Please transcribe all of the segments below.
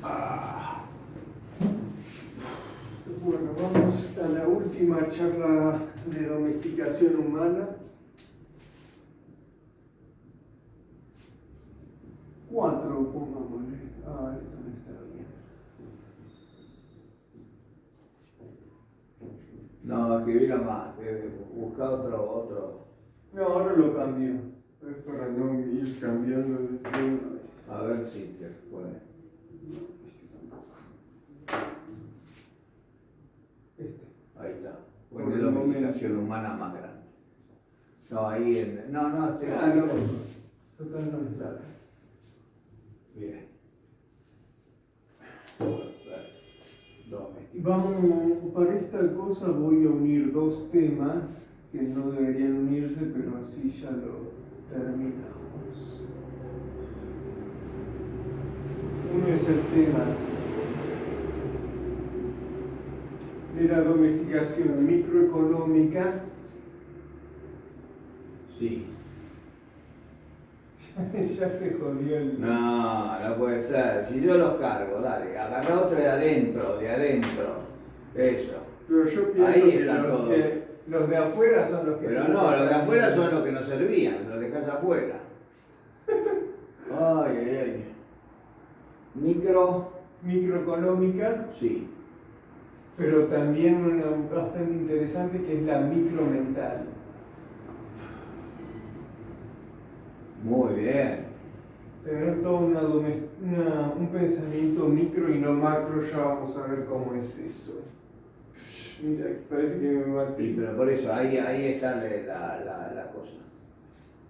Ah. Bueno, vamos a la última charla de domesticación humana. 4, pongámosle. Esto no está bien. No, escribirlo más, busca otro. No, ahora lo cambio. Es para no ir cambiando de una vez. A ver si te puede. No, este tampoco. Este. Ahí está. Por Bueno, el domesticación humana más grande. No, ahí en. No, No. Total no es nada. Bien. Perfecto. Domesticación. Vamos, para esta cosa voy a unir 2 temas que no deberían unirse, pero así ya lo terminamos. Uno es el tema de la domesticación microeconómica. Sí. Ya se jodió el... No, no puede ser. Si yo los cargo, dale, agarra otro de adentro. Eso. Pero yo pienso Ahí que está todo. los de afuera son los que... Pero no, los de afuera son los que nos servían, los dejás afuera. Ay. Microeconómica, Sí. pero también una bastante interesante que es la micromental. Muy bien. Tener todo un pensamiento micro y no macro, ya vamos a ver cómo es eso. Mira, parece que me maté. Sí, pero por eso, ahí está la cosa.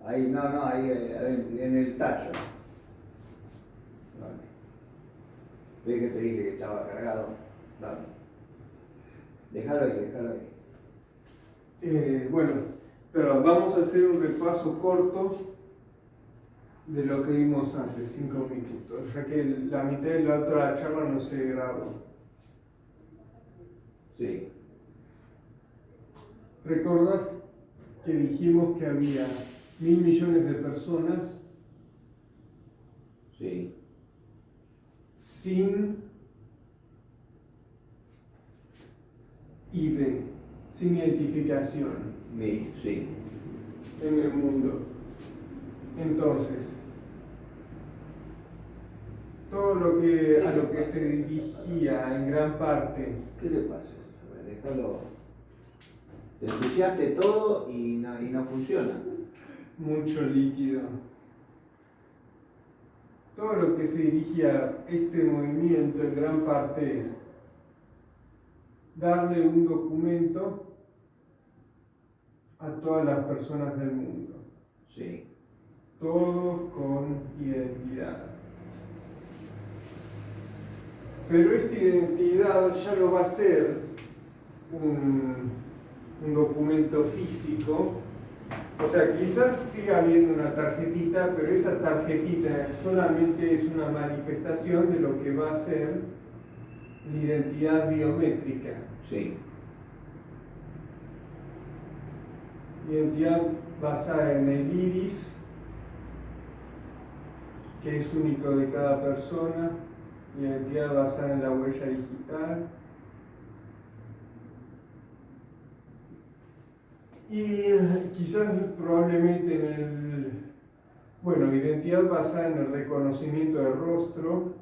Ahí, ahí en el tacho. Vale. ¿Ves que te dije que estaba cargado? Dale. Déjalo ahí. Bueno, pero vamos a hacer un repaso corto de lo que vimos antes, 5 minutos, ya que la mitad de la otra charla no se grabó. Sí. ¿Recordás que dijimos que había 1.000 millones de personas Sí. sin ID, sin identificación Sí. en el mundo? Entonces, todo lo que a lo que se dirigía en gran parte, ¿Qué le pasa? A ver, déjalo. Te ensuciaste todo y no funciona. mucho líquido, todo lo que se dirigía a este movimiento en gran parte es darle un documento a todas las personas del mundo, Sí. todos con identidad. Pero esta identidad ya no va a ser un documento físico. O sea, quizás siga habiendo una tarjetita, pero esa tarjetita solamente es una manifestación de lo que va a ser la identidad biométrica. Sí. Identidad basada en el iris, que es único de cada persona. Identidad basada en la huella digital. Y quizás probablemente identidad basada en el reconocimiento de rostro.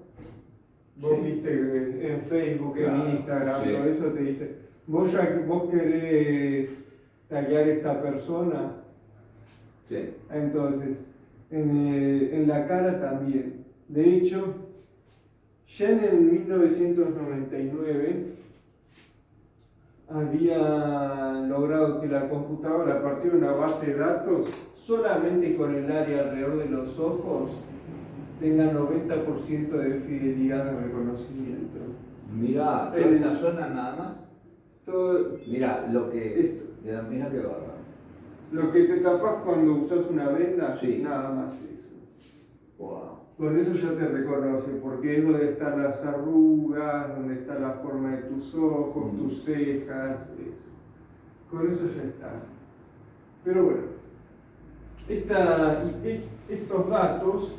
Vos Sí. viste en Facebook, Claro, en Instagram, sí. todo eso te dice, vos querés tallar esta persona. Sí. Entonces, en la cara también. De hecho, ya en el 1999 había logrado que la computadora, a partir de una base de datos, solamente con el área alrededor de los ojos, tenga 90% de fidelidad de reconocimiento. Mirá, toda esta zona nada más. Todo Mirá, esto. Mirá qué bárbaro. Lo que te tapas cuando usas una venda, Sí. nada más eso. Wow. Con eso ya te reconoce, porque es donde están las arrugas, donde está la forma de tus ojos, tus cejas, eso. Con eso ya está. Pero bueno, estos datos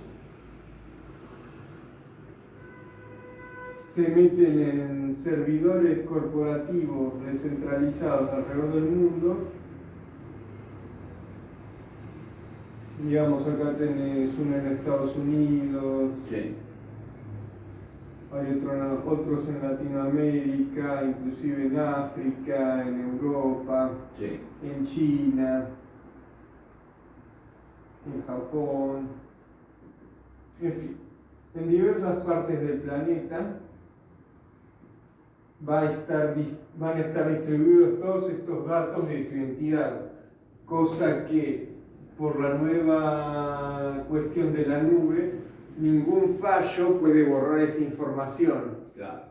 se meten en servidores corporativos descentralizados alrededor del mundo. Digamos, acá tenés uno en Estados Unidos, Sí. hay otros en Latinoamérica, inclusive en África, en Europa, Sí. en China, en Japón, en fin, en diversas partes del planeta van a estar distribuidos todos estos datos de tu identidad, cosa que por la nueva cuestión de la nube, ningún fallo puede borrar esa información. Claro.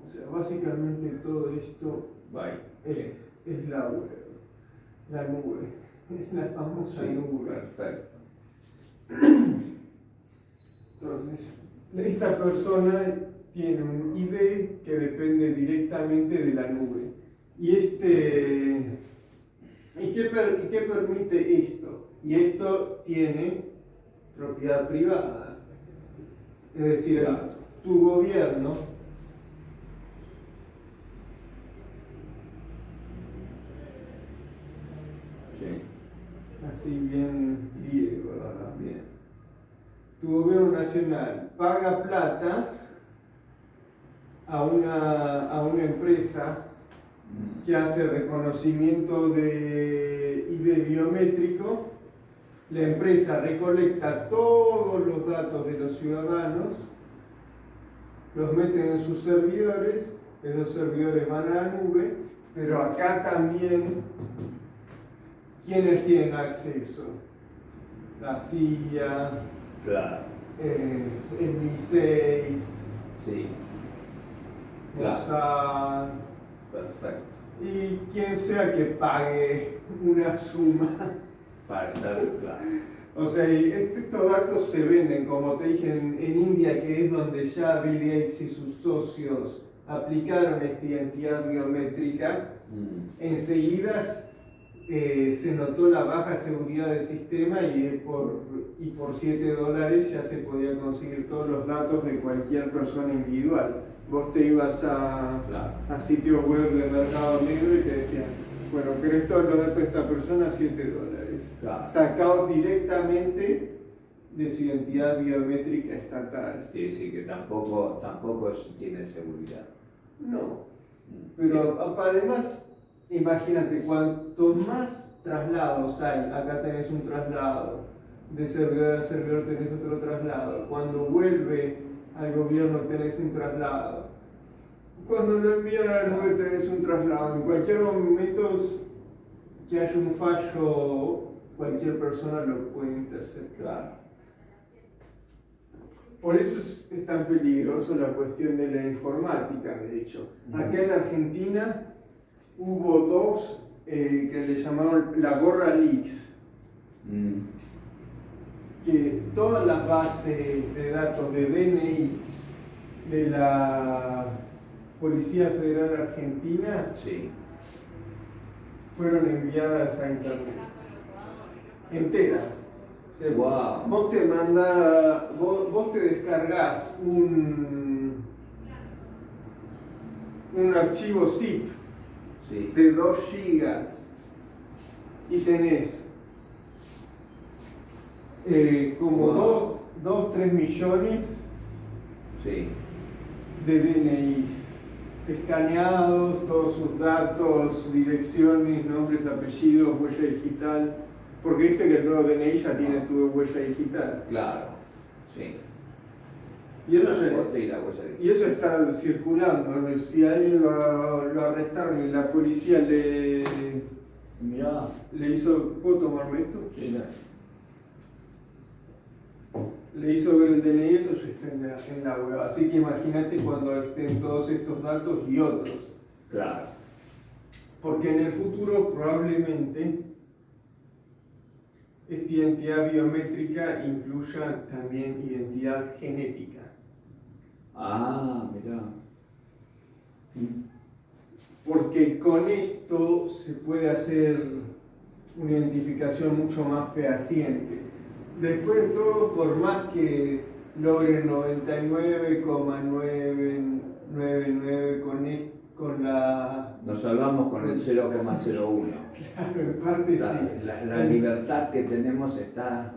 O sea, básicamente todo esto Bye. es la web, la nube, la famosa Sí, nube. perfecto. Entonces, esta persona tiene un ID que depende directamente de la nube. ¿Y qué permite esto? Y esto tiene propiedad privada. Es decir, Claro. tu gobierno Sí. así bien griego, ¿verdad? Bien. Tu gobierno nacional paga plata a una empresa que hace reconocimiento de ID biométrico. La empresa recolecta todos los datos de los ciudadanos, los mete en sus servidores, esos servidores van a la nube, pero acá también, ¿quiénes tienen acceso? La CIA, Claro. el MI6, Sí. Claro. Mossad, Perfecto. y quien sea que pague una suma. Para estar claro. O sea, y estos datos se venden, como te dije, en India, que es donde ya Bill Gates y sus socios aplicaron esta identidad biométrica. Enseguida se notó la baja seguridad del sistema y por $7 ya se podía conseguir todos los datos de cualquier persona individual. Vos te ibas Claro. a sitios web de mercado negro y te decían, bueno, ¿querés todos los datos de esta persona? $7. Claro. Sacados directamente de su identidad biométrica estatal. Quiere decir que tampoco tiene seguridad. No, pero además, imagínate, cuanto más traslados hay, acá tenés un traslado, de servidor a servidor tenés otro traslado, cuando vuelve al gobierno tenés un traslado, cuando lo envían a la nube tenés un traslado, en cualquier momento que haya un fallo, cualquier persona lo puede interceptar. Claro. Por eso es tan peligroso la cuestión de la informática, de hecho. Acá en Argentina hubo dos que le llamaron la gorra leaks, que todas las bases de datos de DNI de la Policía Federal Argentina Sí. fueron enviadas a internet, enteras. O sea, Wow. vos te descargas un archivo zip Sí. de 2 gigas y tenés como 2-3 millones Sí. de DNIs escaneados, todos sus datos, direcciones, nombres, apellidos, huella digital, porque viste que el nuevo DNI ya tiene tu huella digital. Claro. Sí. Y eso, Transporte y la huella digital. y eso está circulando. Si a alguien lo arrestaron y la policía Mirá. le hizo, ¿puedo tomarme esto? Sí, no. Le hizo ver el DNI, eso ya está en la web. Así que imagínate cuando estén todos estos datos y otros. Claro. Porque en el futuro probablemente esta identidad biométrica incluya también identidad genética. Ah, mirá. Porque con esto se puede hacer una identificación mucho más fehaciente. después de todo, por más que logren 99,999 con la... Nos salvamos con el 0,01. Claro, en parte sí. La libertad que tenemos está...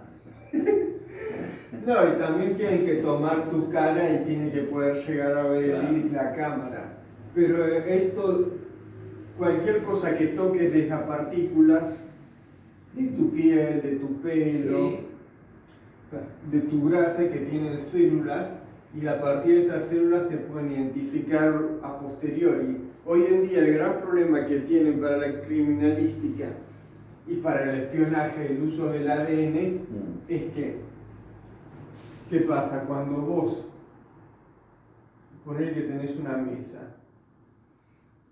No, y también tienen que tomar tu cara y tienen que poder llegar a ver el iris, la cámara. Pero esto, cualquier cosa que toques deja partículas de tu piel, de tu pelo, Sí. de tu grasa que tienen células, y a partir de esas células te pueden identificar a posteriori. Hoy en día el gran problema que tienen para la criminalística y para el espionaje, el uso del ADN, es que, ¿qué pasa? Cuando vos ponés que tenés una mesa,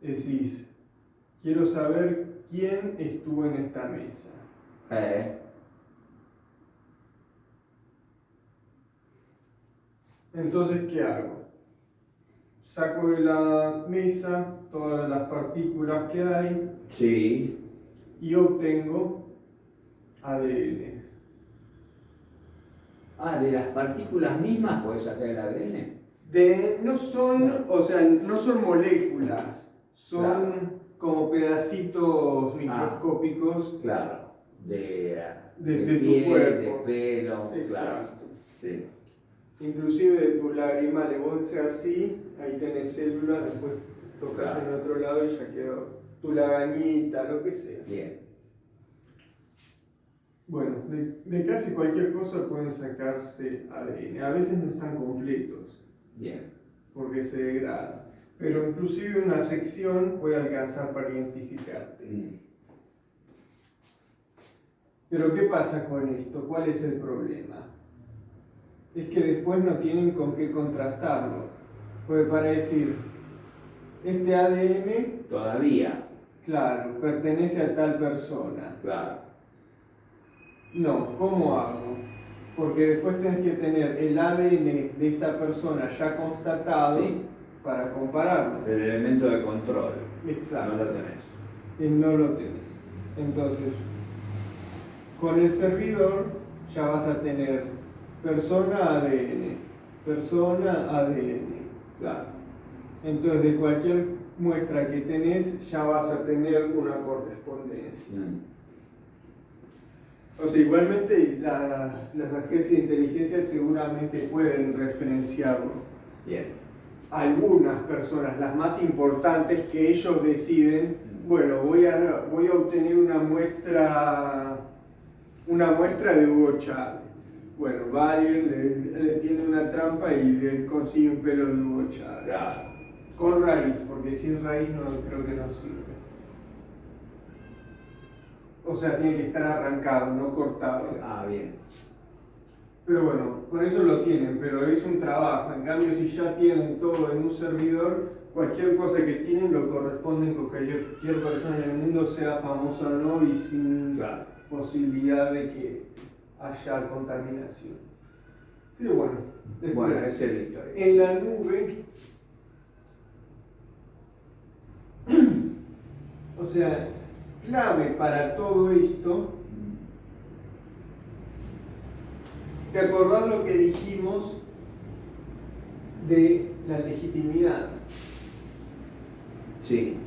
decís, quiero saber quién estuvo en esta mesa. Entonces, ¿qué hago? Saco de la mesa todas las partículas que hay, Sí. y obtengo ADN. De las partículas mismas puedes sacar el ADN. No son, o sea, no son moléculas, son como pedacitos microscópicos. Claro, de tu piel, cuerpo. de pelo, Exacto. claro. Sí. Inclusive de tus lagrimales, vos haces así, ahí tenés células, después tocas en otro lado y ya quedó tu lagañita, lo que sea. Bien. Bueno, de casi cualquier cosa pueden sacarse ADN. A veces no están completos, Bien. porque se degradan. Pero inclusive una sección puede alcanzar para identificarte. Pero ¿qué pasa con esto? ¿Cuál es el problema? Es que después no tienen con qué contrastarlo. Porque para decir, este ADN, Todavía. claro, pertenece a tal persona. Claro. No, ¿cómo hago? Porque después tenés que tener el ADN de esta persona ya constatado, Sí, para compararlo. el elemento de control. Exacto. No lo tenés. Y no lo tenés. Entonces, con el servidor ya vas a tener persona ADN, persona ADN. Claro. Entonces, de cualquier muestra que tenés, ya vas a tener una correspondencia. O sea, igualmente las agencias de inteligencia seguramente pueden referenciarlo. Bien. Algunas personas, las más importantes, que ellos deciden, bueno, voy a obtener una muestra de Hugo Chávez. Bueno, va alguien, le tiene una trampa y le consigue un pelo de Hugo Chávez. Claro. Con raíz, porque sin raíz no creo que no sirve. O sea, tiene que estar arrancado, no cortado. Bien. Pero bueno, con eso lo tienen, pero es un trabajo. En cambio, si ya tienen todo en un servidor, cualquier cosa que tienen lo corresponden con cualquier persona en el mundo, sea famosa o no, y sin posibilidad de que haya contaminación. Pero bueno, después, esa es la historia. en la nube, o sea, clave para todo esto. ¿Te acordás lo que dijimos de la legitimidad? Sí.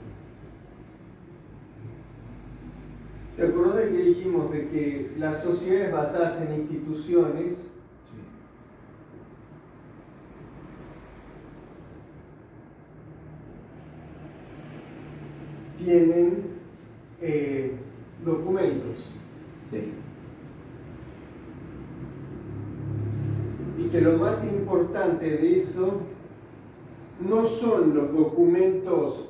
¿Te acordás de que dijimos de que las sociedades basadas en instituciones tienen documentos? Sí. Y que lo más importante de eso no son los documentos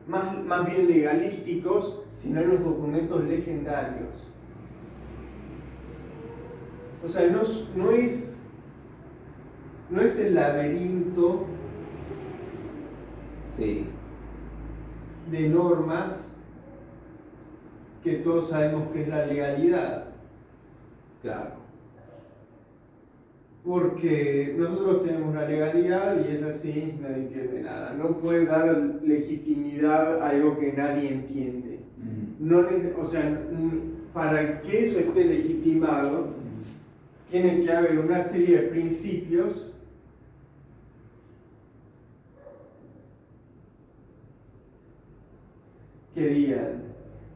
más bien legalísticos, sino los documentos legendarios. O sea, no es el laberinto de normas que todos sabemos que es la legalidad. Claro. Porque nosotros tenemos la legalidad y es así, nadie entiende nada. No puede dar legitimidad a algo que nadie entiende. O sea, para que eso esté legitimado, tiene que haber una serie de principios que digan,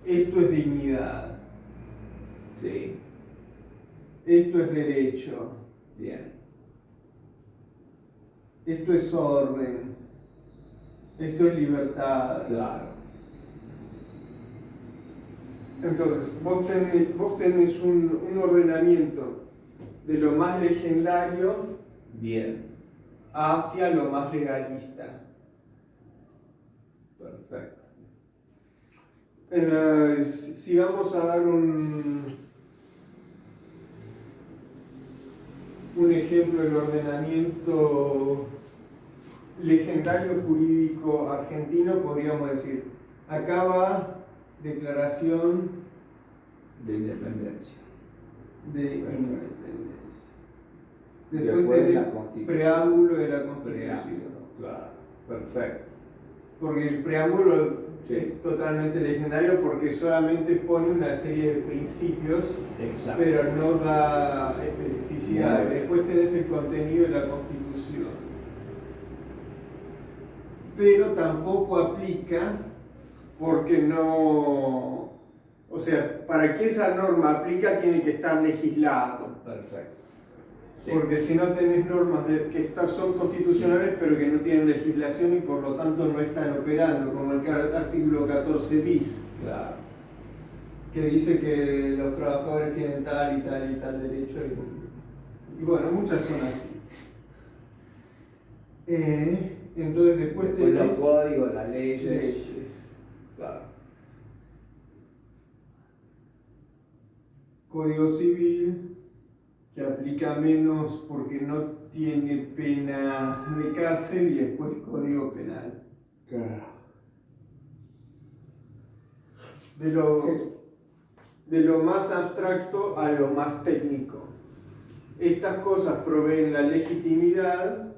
esto es dignidad, Sí, esto es derecho, bien, esto es orden, esto es libertad. claro, Entonces, vos tenés un ordenamiento de lo más legendario bien, hacia lo más legalista. perfecto. Si vamos a dar un ejemplo del ordenamiento legendario jurídico argentino, podríamos decir, acá va Declaración De independencia. de Perfecto. Independencia. Después Después la del Constitución. preámbulo de la Constitución. Preámbulo, claro, perfecto. Porque el preámbulo Sí. es totalmente legendario porque solamente pone una serie de principios, Exacto. pero no da especificidad. Muy bien. Después tenés el contenido de la Constitución. Pero tampoco aplica porque no... O sea, para que esa norma aplica tiene que estar legislado. Perfecto. Sí. Porque si no tenés normas que son constitucionales pero que no tienen legislación y por lo tanto no están operando, como el artículo 14 bis, Claro. que dice que los trabajadores tienen tal y tal y tal derecho. Y bueno, muchas son así. Entonces después Después los tenés códigos, las leyes. leyes. Claro. Código civil, que aplica menos porque no tiene pena de cárcel, y después código penal. Claro. De lo más abstracto a lo más técnico. Estas cosas proveen la legitimidad.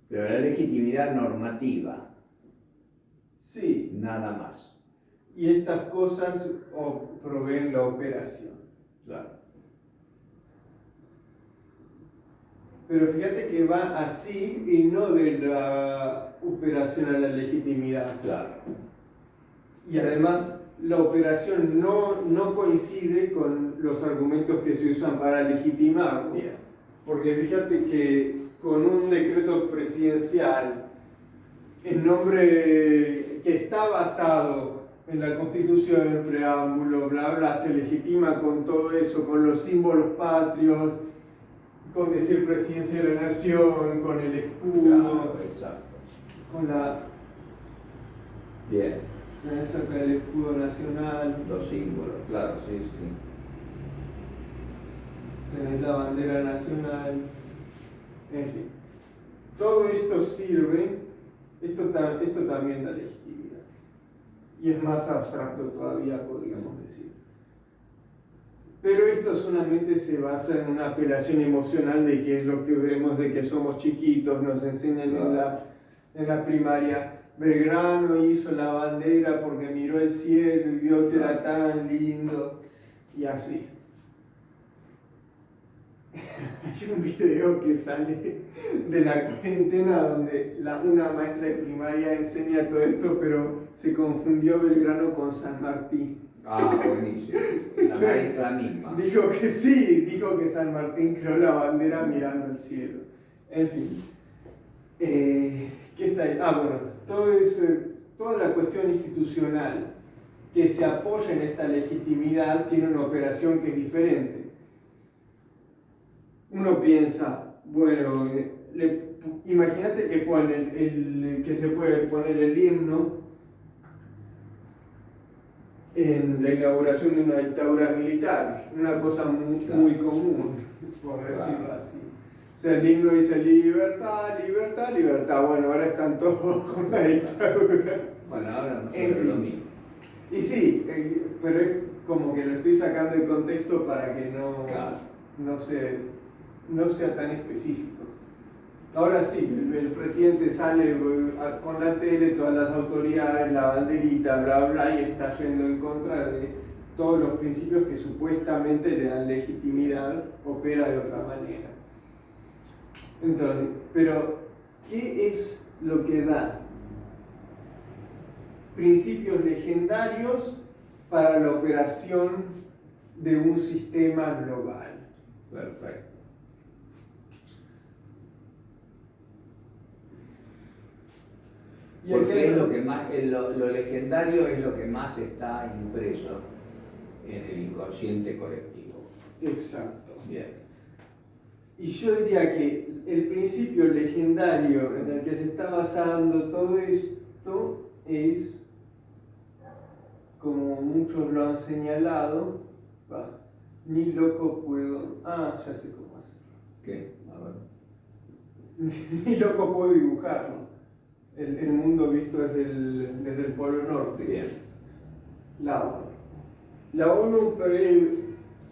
Pero la legitimidad normativa, Sí, nada más. y estas cosas proveen la operación. Claro. Pero fíjate que va así y no de la operación a la legitimidad. Claro. Y además la operación no coincide con los argumentos que se usan para legitimarlo. Bien. Porque fíjate que con un decreto presidencial, en nombre que está basado en la Constitución, el preámbulo, bla, bla, se legitima con todo eso, con los símbolos patrios, con decir presidencia de la nación, con el escudo, Claro, exacto. con la... Bien. Tenés acá el escudo nacional, Los símbolos, claro, sí, sí. tenés la bandera nacional, en fin. Todo esto sirve, esto también da legitimidad. Y es más abstracto todavía, podríamos decir. Pero esto solamente se basa en una apelación emocional de que es lo que vemos de que somos chiquitos, nos enseñan en la primaria. Belgrano hizo la bandera porque miró el cielo y vio que era tan lindo, y así. Hay un video que sale de la cuarentena donde una maestra de primaria enseña todo esto, pero se confundió Belgrano con San Martín. Ah, buenísimo. La maestra misma. Dijo que sí, dijo que San Martín creó la bandera mirando al cielo. En fin. ¿Qué está ahí? Bueno, toda la cuestión institucional que se apoya en esta legitimidad tiene una operación que es diferente. Uno piensa, bueno, imagínate que que se puede poner el himno en la inauguración de una dictadura militar, una cosa muy común, por decirlo así. O sea, el himno dice libertad, libertad, libertad. Bueno, ahora están todos con la dictadura. Bueno, ahora no En es fin. lo mismo. Y sí, pero es como que lo estoy sacando de contexto para que Claro. no sea tan específico. Ahora sí, el presidente sale con la tele, todas las autoridades, la banderita, bla, bla, y está yendo en contra de todos los principios que supuestamente le dan legitimidad, opera de otra manera. Entonces, pero, ¿qué es lo que da principios legendarios para la operación de un sistema global? Perfecto. Porque es lo que más, lo legendario es lo que más está impreso en el inconsciente colectivo. Exacto. Bien. Y yo diría que el principio legendario en el que se está basando todo esto es, como muchos lo han señalado, ni loco puedo... Ah, ya sé cómo hacerlo. ¿Qué? A ver. Ni loco puedo dibujarlo. El mundo visto desde el Polo Norte. Bien. La ONU. La ONU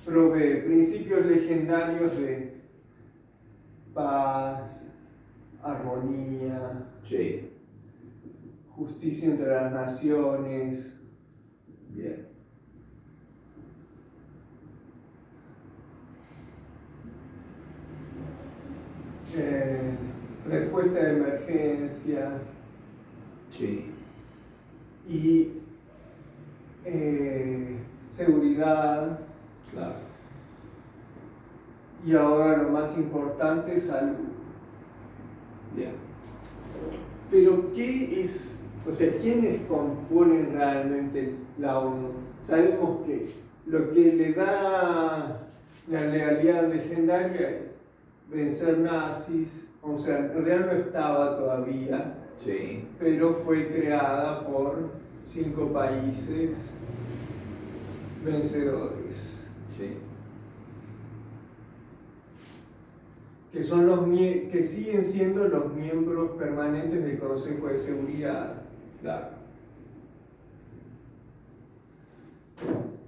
provee principios legendarios de paz, armonía, Sí. justicia entre las naciones. Bien. Respuesta de emergencia. Sí. Y seguridad. Claro. Y ahora lo más importante, salud. Bien. Pero ¿qué es? O sea, ¿quiénes componen realmente la ONU? Sabemos que lo que le da la legalidad legendaria es vencer nazis, o sea, en realidad no estaba todavía, Sí. pero fue creada por 5 países vencedores, Sí. que son que siguen siendo los miembros permanentes del Consejo de Seguridad. Claro.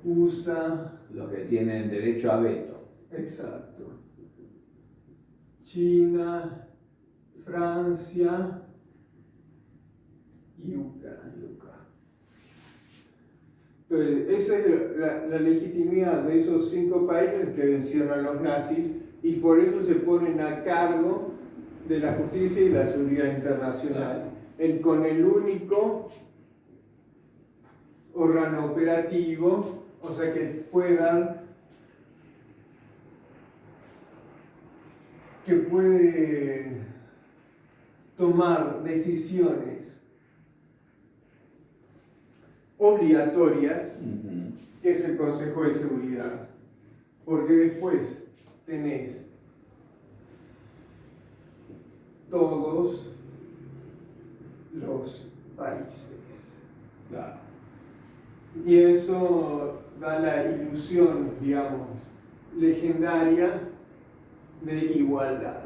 USA, Los que tienen derecho a veto. exacto, China, Francia y Ucrania. Entonces, esa es la legitimidad de esos 5 países que vencieron a los nazis y por eso se ponen a cargo de la justicia y la seguridad internacional, con el único órgano operativo, o sea, que puede tomar decisiones obligatorias, que es el Consejo de Seguridad, porque después tenés todos los países. Claro. Y eso da la ilusión, digamos, legendaria de igualdad.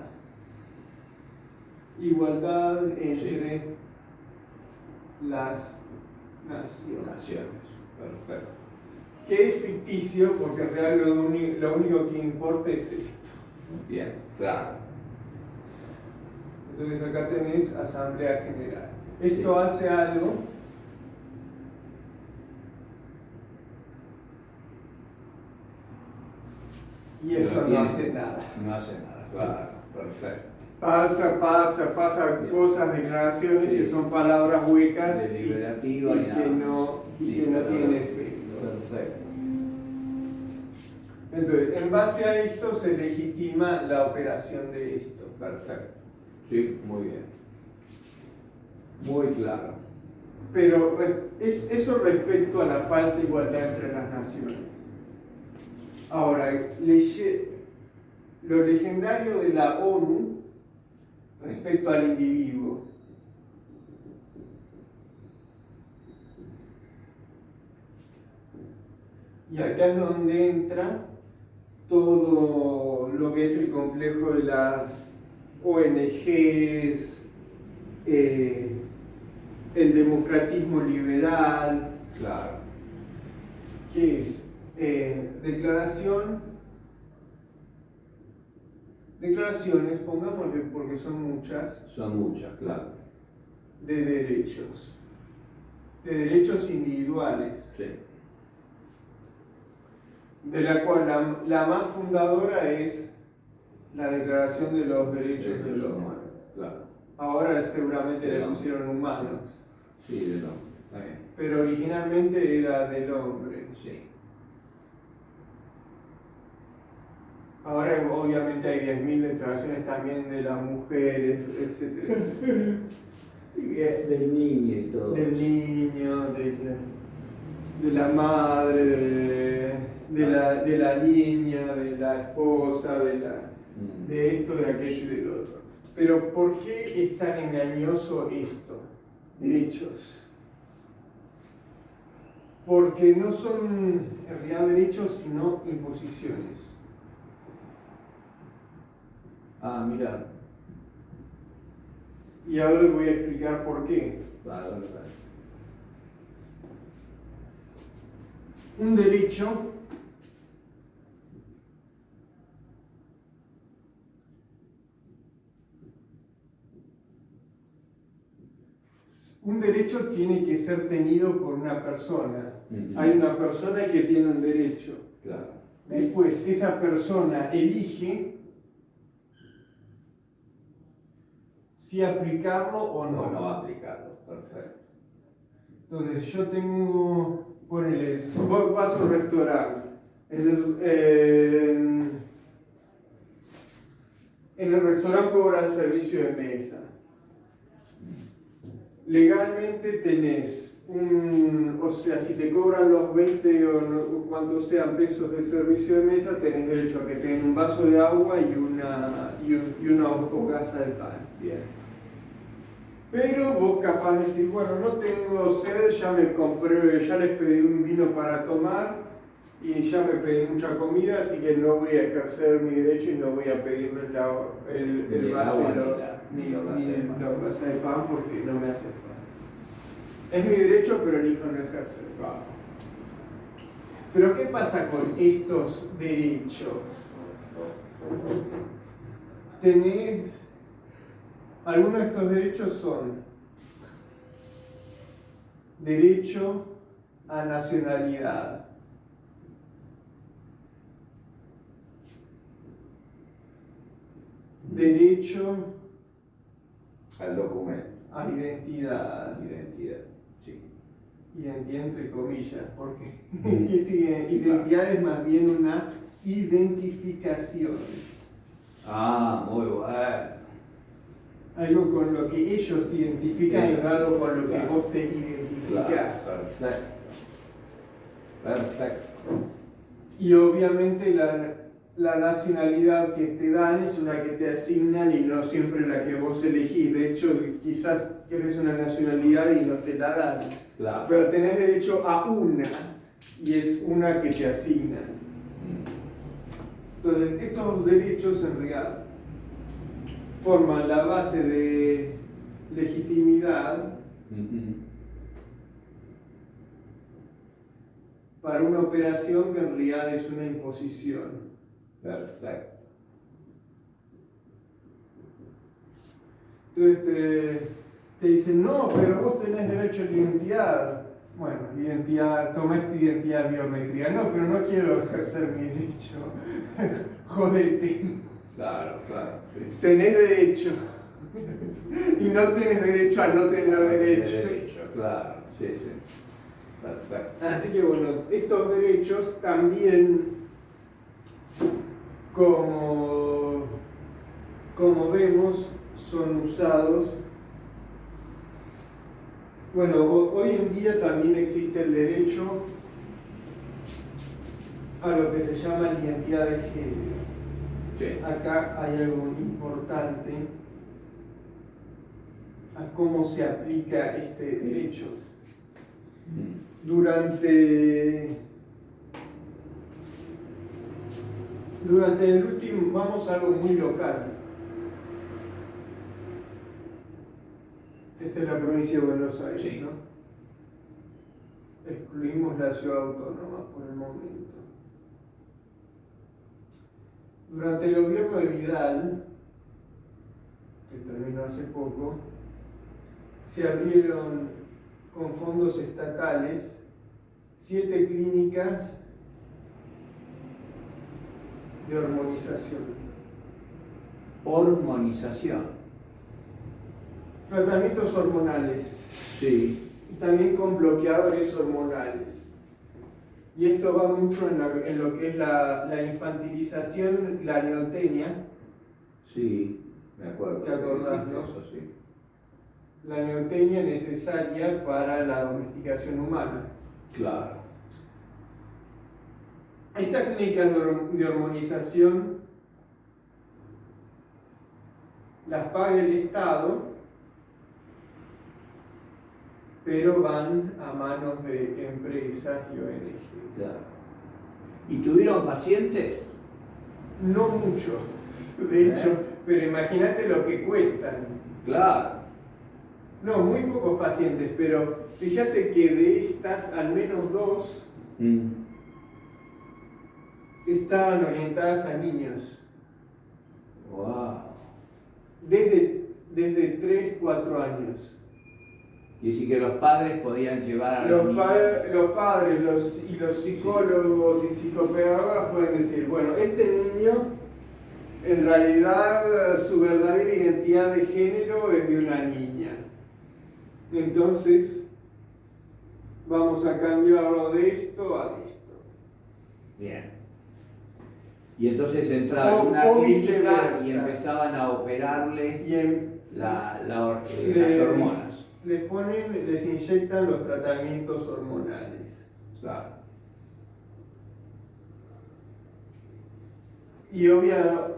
Igualdad entre las naciones. Perfecto. Que es ficticio porque en realidad lo único que importa es esto. Bien, claro. Entonces acá tenés Asamblea General. Esto hace algo y esto no hace nada. No hace nada, claro, perfecto. Pasa cosas, declaraciones que son palabras huecas Deliberativa y que no tienen efecto. Perfecto. Entonces, en base a esto se legitima la operación de esto. Perfecto. Sí, muy bien. Muy claro. Pero eso respecto a la falsa igualdad entre las naciones. Ahora, lo legendario de la ONU respecto al individuo. Y acá es donde entra todo lo que es el complejo de las ONGs, el democratismo liberal, Claro. que es declaración declaraciones, pongámosle porque son muchas, Son muchas, claro. de derechos individuales, Sí. de la cual la más fundadora es la Declaración de los Derechos del Hombre. Claro. Ahora seguramente Del le hombre. pusieron humanos, Sí, del hombre. Está bien. pero originalmente era del hombre. Sí. Ahora obviamente hay 10.000 declaraciones también de las mujeres, etcétera, etcétera. Del niño y todo. Del niño, de la madre, de la niña, de la esposa, de esto, de aquello y del otro. Pero ¿por qué es tan engañoso esto? Derechos. Porque no son en realidad derechos, sino imposiciones. Ah, mira. Y ahora les voy a explicar por qué. Vale. Un derecho tiene que ser tenido por una persona. Hay una persona que tiene un derecho. Claro. Después, esa persona elige si aplicarlo o no. O no aplicarlo, perfecto. Entonces, yo tengo, ponele, vos vas a un restaurante. En el restaurante cobran servicio de mesa. Legalmente tenés o sea, si te cobran los 20 o cuantos sean pesos de servicio de mesa, tenés derecho a que te den un vaso de agua y una hogaza de pan. Bien. Pero vos capaz de decir, bueno, no tengo sed, ya les pedí un vino para tomar y ya me pedí mucha comida, así que no voy a ejercer mi derecho y no voy a pedirles el vaso ni la hogaza de pan porque no me hace falta. Es mi derecho, pero elijo no ejercerlo. Pero ¿qué pasa con estos derechos? Algunos de estos derechos son derecho a nacionalidad, derecho Al documento. a identidad. Identidad, sí. Identidad entre comillas, porque identidad es más bien una identificación. Ah, muy bueno. Algo con lo que ellos te identifican y no algo con lo que vos te identificás. Claro, perfecto. Y obviamente la nacionalidad que te dan es una que te asignan y no siempre la que vos elegís. De hecho, quizás querés una nacionalidad y no te la dan. Claro. Pero tenés derecho a una y es una que te asignan. Entonces, estos derechos en realidad forman la base de legitimidad para una operación que en realidad es una imposición. Perfecto. Entonces te dicen, no, pero vos tenés derecho a la identidad. Bueno, toma esta identidad biométrica. No, pero no quiero ejercer mi derecho. Jodete. Claro, sí. Tenés derecho. Y no tenés derecho a no tener derecho. Claro, sí. Perfecto. Así que bueno, estos derechos también, como vemos, son usados. Bueno, hoy en día también existe el derecho a lo que se llama la identidad de género. Sí. Acá hay algo importante a cómo se aplica este derecho. Durante el último, vamos a algo muy local. Esta es la provincia de Buenos Aires, Sí. ¿no? Excluimos la ciudad autónoma por el momento. Durante el gobierno de Vidal, que terminó hace poco, se abrieron con fondos estatales 7 clínicas de hormonización. Hormonización. Tratamientos hormonales. Sí. También con bloqueadores hormonales. Y esto va mucho en lo que es la infantilización, la neotenia. Sí, me acuerdo. ¿Te acordás, no? Eso, sí. La neotenia necesaria para la domesticación humana. Claro. Estas clínicas de hormonización las paga el Estado, pero van a manos de empresas y ONGs. Claro. ¿Y tuvieron pacientes? No mucho, de hecho, pero imagínate lo que cuestan. Claro. No, muy pocos pacientes, pero fíjate que de estas, al menos 2 estaban orientadas a niños. Wow. Desde 3, 4 años. Y así que los padres podían llevar a los niños. Los padres y los psicólogos y psicopedagogas pueden decir, bueno, este niño, en realidad su verdadera identidad de género es de una niña. Entonces, vamos a cambiarlo de esto a esto. Bien. Y entonces entraban en una clínica viceversa. y empezaban a operarle Y las hormonas. les inyectan los tratamientos hormonales. Claro. Y obviamente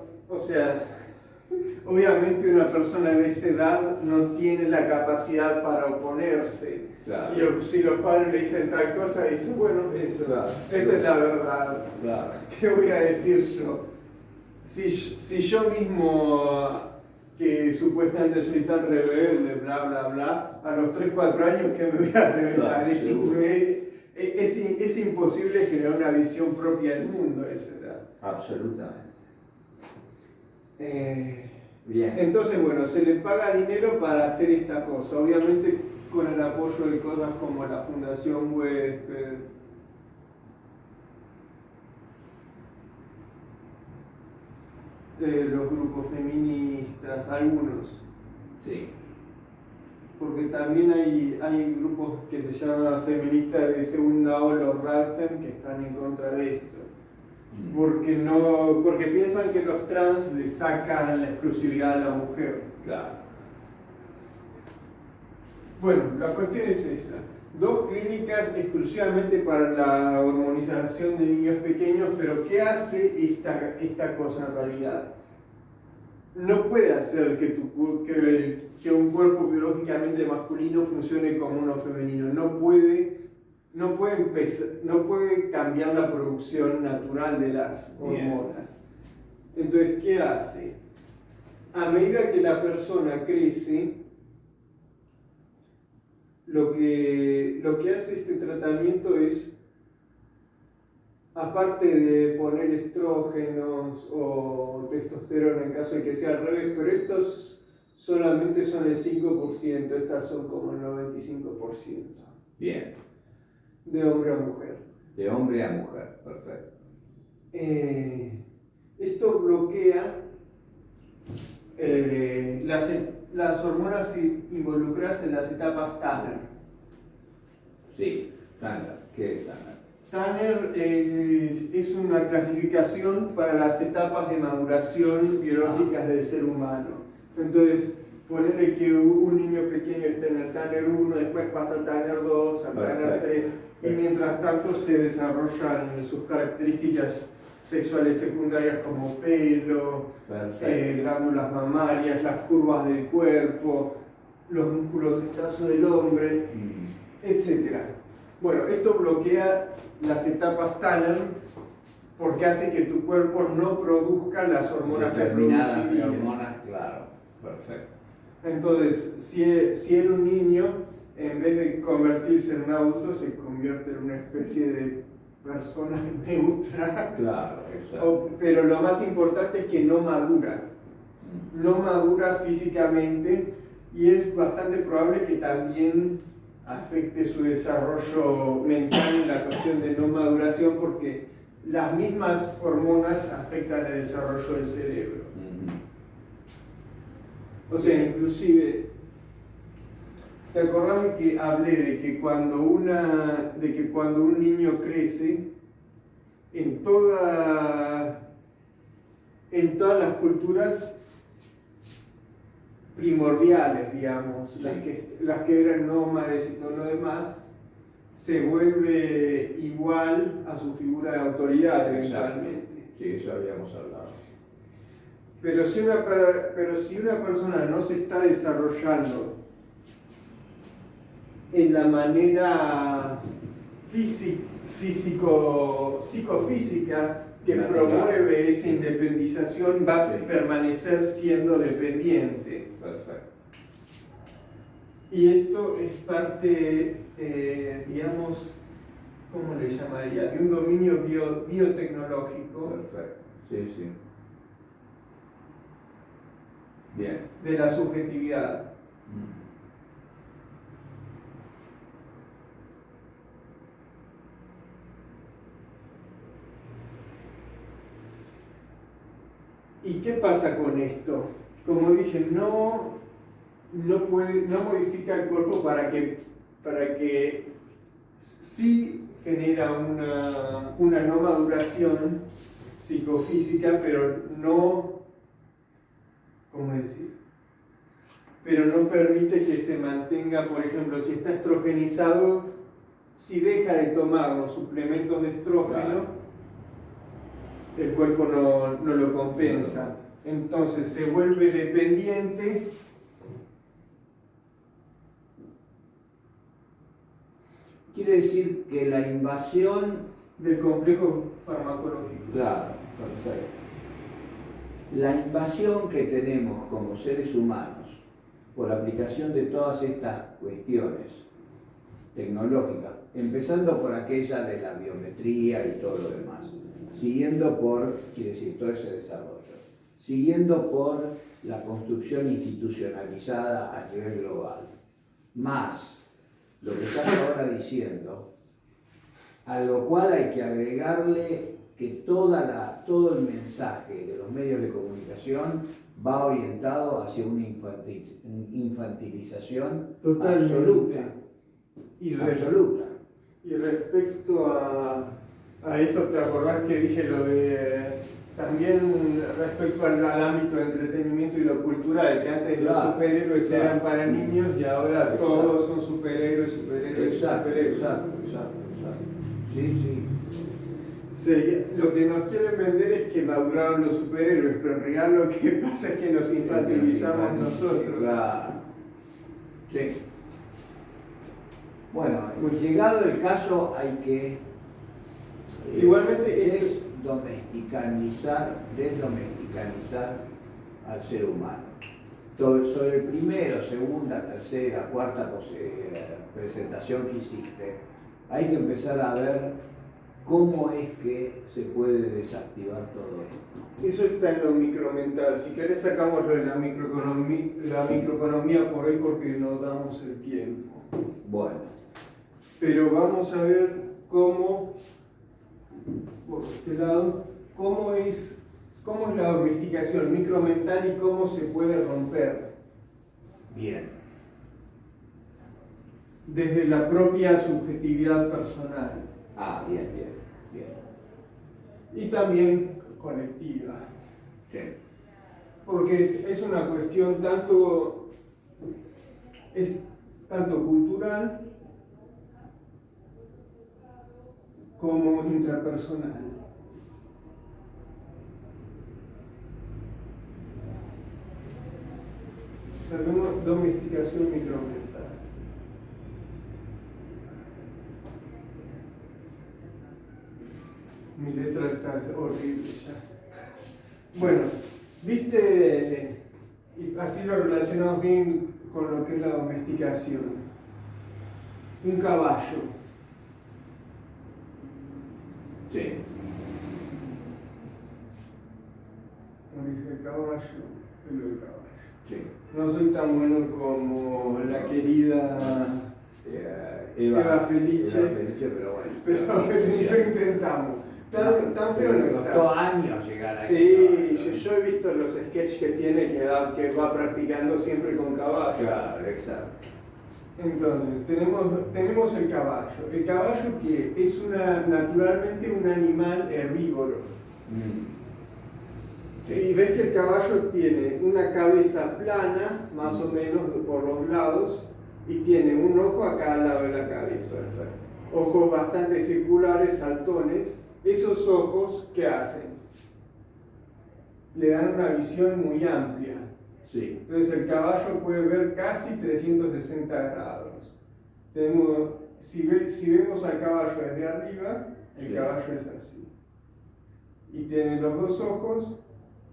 una persona de esta edad no tiene la capacidad para oponerse. Claro. Y si los padres le dicen tal cosa, dicen, bueno, eso, Claro. esa es la verdad. Claro. ¿Qué voy a decir yo? Si yo mismo, que supuestamente soy tan rebelde, bla, bla, bla, a los 3, 4 años que me voy a revelar, Claro, es imposible generar una visión propia del mundo a esa edad. Absolutamente. Bien. Entonces, bueno, se les paga dinero para hacer esta cosa, obviamente con el apoyo de cosas como la Fundación Huésped, los grupos feministas, algunos. Sí. Porque también hay grupos que se llaman feministas de segunda ola o Ralston que están en contra de esto. Porque piensan que los trans le sacan la exclusividad a la mujer. Claro. Bueno, la cuestión es esa. 2 clínicas exclusivamente para la hormonización de niños pequeños, pero ¿qué hace esta cosa en realidad? No puede hacer que un cuerpo biológicamente masculino funcione como uno femenino. No puede cambiar la producción natural de las hormonas. Entonces, ¿qué hace? A medida que la persona crece, lo que hace este tratamiento es, aparte de poner estrógenos o testosterona en caso de que sea al revés, pero estos solamente son el 5%, estas son como el 95%. Bien. De hombre a mujer. De hombre a mujer, perfecto. Esto bloquea las hormonas involucradas en las etapas Tanner. Sí, Tanner. ¿Qué es Tanner? Tanner es una clasificación para las etapas de maduración biológicas del ser humano. Entonces, ponerle que un niño pequeño esté en el Tanner 1, después pasa al Tanner 2, al Tanner 3, y mientras tanto se desarrollan sus características sexuales secundarias como pelo, glándulas mamarias, las curvas del cuerpo, los músculos escasos del hombre, etc. Bueno, esto bloquea las etapas Tanner porque hace que tu cuerpo no produzca las hormonas que produciría. Hormonas, claro, perfecto. Entonces, si era un niño, en vez de convertirse en un adulto, se convierte en una especie de persona neutra. Claro, exacto. Pero lo más importante es que no madura. No madura físicamente y es bastante probable que también afecte su desarrollo mental en la cuestión de no maduración, porque las mismas hormonas afectan el desarrollo del cerebro. O sea, inclusive, ¿te acordás de que hablé de que cuando un niño crece, en todas las culturas primordiales, digamos, sí, las que eran nómades y todo lo demás, se vuelve igual a su figura de autoridad eventualmente? Sí, eso habíamos hablado. Pero si una persona no se está desarrollando en la manera psicofísica que promueve esa independización, va a permanecer siendo dependiente. Perfecto. Y esto es parte, digamos, ¿cómo le llamaría? De un dominio biotecnológico. Perfecto. Sí, sí. Bien. De la subjetividad. ¿Y qué pasa con esto? Como dije, no modifica el cuerpo para que sí genera una no maduración psicofísica, pero no, ¿cómo decir? Pero no permite que se mantenga, por ejemplo, si está estrogenizado, si deja de tomar los suplementos de estrógeno, claro, el cuerpo no lo compensa. Entonces se vuelve dependiente. Quiere decir que la invasión del complejo farmacológico. Claro, perfecto. La invasión que tenemos como seres humanos por la aplicación de todas estas cuestiones tecnológicas, empezando por aquella de la biometría y todo lo demás, siguiendo por, quiere decir, todo ese desarrollo, siguiendo por la construcción institucionalizada a nivel global, más lo que estás ahora diciendo, a lo cual hay que agregarle que todo el mensaje de los medios de comunicación va orientado hacia una infantilización totalmente absoluta. Absoluta. Y respecto a eso, ¿te acordás que dije lo de también respecto al ámbito de entretenimiento y lo cultural, que antes los superhéroes eran para niños y ahora todos son superhéroes? Exacto. Sí. Sí, lo que nos quieren vender es que maduraron los superhéroes, pero en realidad lo que pasa es que nos infantilizamos nosotros. Claro. Sí. Bueno, llegado el caso hay que igualmente desdomesticanizar al ser humano. Sobre el primero, segunda, tercera, cuarta presentación que hiciste, hay que empezar a ver cómo es que se puede desactivar todo esto. Eso está en lo micromental. Si querés sacamos lo de la microeconomía por ahí porque no damos el tiempo. Bueno. Pero vamos a ver cómo, por este lado, cómo es la domesticación micromental y cómo se puede romper. Bien. Desde la propia subjetividad personal. Bien. Y también colectiva. Sí. Porque es una cuestión tanto cultural como intrapersonal. Tenemos domesticación micromental. Mi letra está horrible ya. Bueno, viste, y así lo relacionamos bien con lo que es la domesticación. Un caballo. Sí. Oreja de caballo, pelo de caballo. Sí. No soy tan bueno como la querida Eva Felice, pero bueno. pero Sí, lo intentamos. Tan feo no costó está. años llegar a Sí, eso. yo he visto los sketches que tiene que va practicando siempre con caballos. Claro, exacto. Entonces, tenemos el caballo. El caballo que es naturalmente un animal herbívoro. Sí. Y ves que el caballo tiene una cabeza plana, más o menos por los lados, y tiene un ojo a cada lado de la cabeza. Perfecto. Ojos bastante circulares, saltones. Esos ojos, ¿qué hacen? Le dan una visión muy amplia. Sí. Entonces el caballo puede ver casi 360 grados. Si vemos al caballo desde arriba, el Sí. caballo es así. Y tiene los dos ojos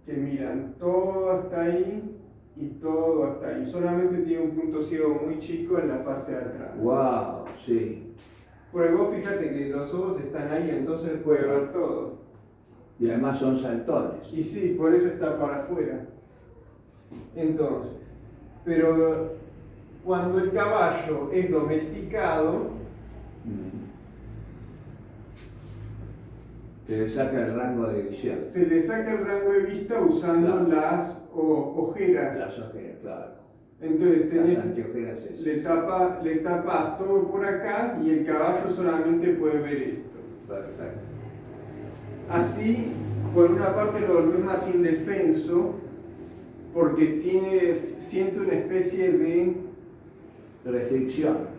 que miran todo hasta ahí y todo hasta ahí. Solamente tiene un punto ciego muy chico en la parte de atrás. Wow, sí. Porque vos fíjate que los ojos están ahí, entonces puede ver todo. Y además son saltones. Y sí, por eso está para afuera. Entonces, pero cuando el caballo es domesticado, Se le saca el rango de visión. se le saca el rango de vista usando Claro. las ojeras. Las ojeras, claro. Entonces Las anteojeras esas. le tapas todo por acá y el caballo solamente puede ver esto. Perfecto. Así, por una parte lo volvés más indefenso porque siente una especie de... Restricción.